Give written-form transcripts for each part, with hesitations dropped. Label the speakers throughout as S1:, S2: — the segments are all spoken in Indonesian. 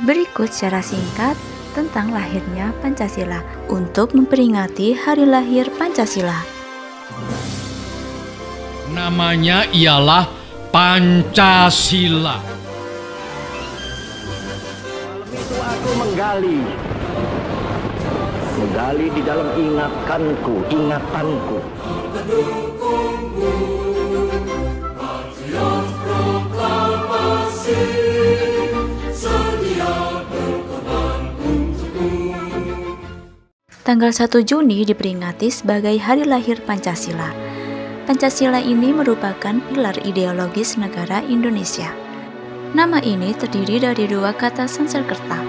S1: Berikut secara singkat tentang lahirnya Pancasila untuk memperingati hari lahir Pancasila.
S2: Namanya ialah Pancasila.
S3: Malam itu aku menggali di dalam ingatanku.
S1: Tanggal 1 Juni diperingati sebagai hari lahir Pancasila. Pancasila ini merupakan pilar ideologis negara Indonesia. Nama ini terdiri dari dua kata Sanskerta,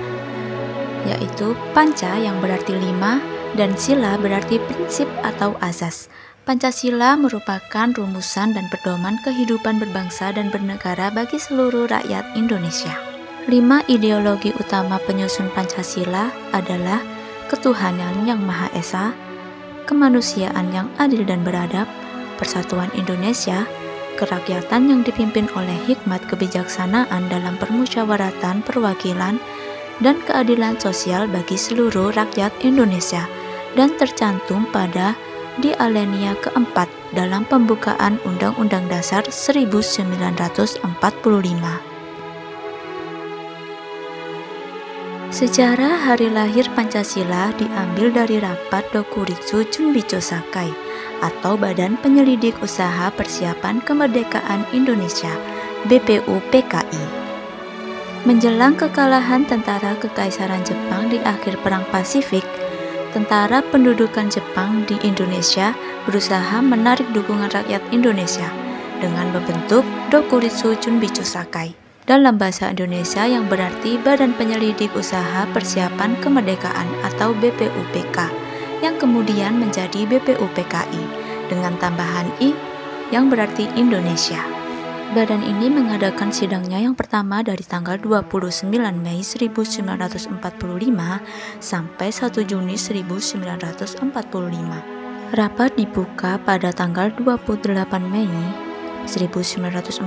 S1: yaitu panca yang berarti 5 dan sila berarti prinsip atau azas. Pancasila merupakan rumusan dan pedoman kehidupan berbangsa dan bernegara bagi seluruh rakyat Indonesia. 5 ideologi utama penyusun Pancasila adalah ketuhanan yang Maha Esa, kemanusiaan yang adil dan beradab, persatuan Indonesia, kerakyatan yang dipimpin oleh hikmat kebijaksanaan dalam permusyawaratan perwakilan, dan keadilan sosial bagi seluruh rakyat Indonesia, dan tercantum pada di alinea keempat dalam pembukaan Undang-Undang Dasar 1945. Sejarah hari lahir Pancasila diambil dari Rapat Dokuritsu Chunbicho Sakai atau Badan Penyelidik Usaha Persiapan Kemerdekaan Indonesia (BPUPKI). Menjelang kekalahan tentara Kekaisaran Jepang di akhir Perang Pasifik, tentara pendudukan Jepang di Indonesia berusaha menarik dukungan rakyat Indonesia dengan membentuk Dokuritsu Chunbicho Sakai, dalam bahasa Indonesia yang berarti Badan Penyelidik Usaha Persiapan Kemerdekaan atau BPUPK, yang kemudian menjadi BPUPKI dengan tambahan I yang berarti Indonesia. Badan ini mengadakan sidangnya yang pertama dari tanggal 29 Mei 1945 sampai 1 Juni 1945. Rapat dibuka pada tanggal 28 Mei 1945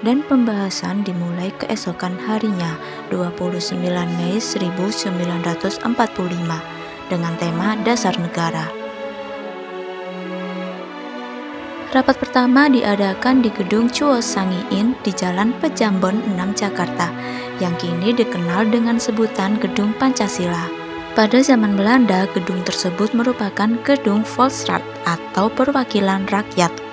S1: dan pembahasan dimulai keesokan harinya 29 Mei 1945 dengan tema Dasar Negara. Rapat pertama diadakan di Gedung Chuo Sangiin di Jalan Pejambon 6 Jakarta, yang kini dikenal dengan sebutan Gedung Pancasila. Pada zaman Belanda, gedung tersebut merupakan Gedung Volksraad atau Perwakilan Rakyat.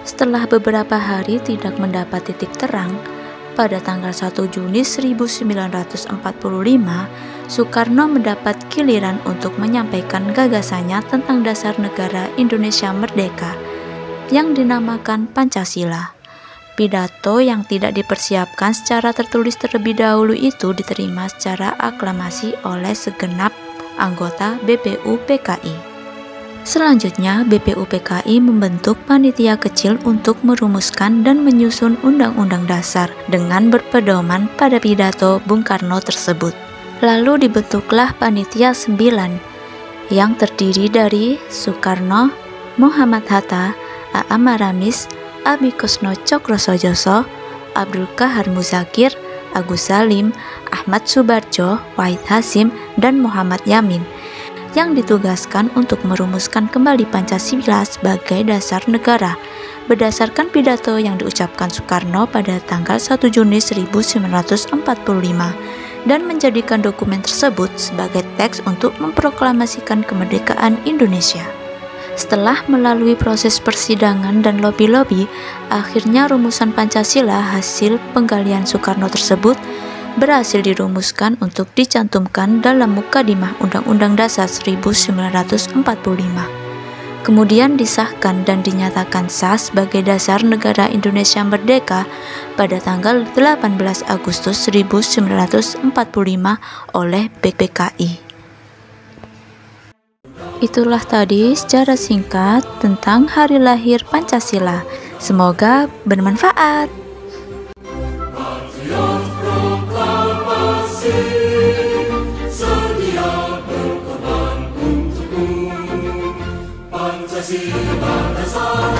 S1: Setelah beberapa hari tidak mendapat titik terang, pada tanggal 1 Juni 1945, Soekarno mendapat giliran untuk menyampaikan gagasannya tentang dasar negara Indonesia Merdeka yang dinamakan Pancasila. Pidato yang tidak dipersiapkan secara tertulis terlebih dahulu itu diterima secara aklamasi oleh segenap anggota BPUPKI. Selanjutnya, BPUPKI membentuk panitia kecil untuk merumuskan dan menyusun Undang-Undang Dasar dengan berpedoman pada pidato Bung Karno tersebut. Lalu dibentuklah Panitia 9 yang terdiri dari Soekarno, Muhammad Hatta, A.A. Maramis, Abikosno Cokrosojoso, Abdul Kahar Muzakir, Agus Salim, Ahmad Subarjo, Wahid Hasim, dan Muhammad Yamin, yang ditugaskan untuk merumuskan kembali Pancasila sebagai dasar negara berdasarkan pidato yang diucapkan Soekarno pada tanggal 1 Juni 1945 dan menjadikan dokumen tersebut sebagai teks untuk memproklamasikan kemerdekaan Indonesia. Setelah melalui proses persidangan dan lobi-lobi, akhirnya rumusan Pancasila hasil penggalian Soekarno tersebut berhasil dirumuskan untuk dicantumkan dalam Mukadimah Undang-Undang Dasar 1945. Kemudian disahkan dan dinyatakan sah sebagai dasar negara Indonesia Merdeka pada tanggal 18 Agustus 1945 oleh BPKI. Itulah tadi secara singkat tentang hari lahir Pancasila. Semoga bermanfaat.
S4: Pancasila dasar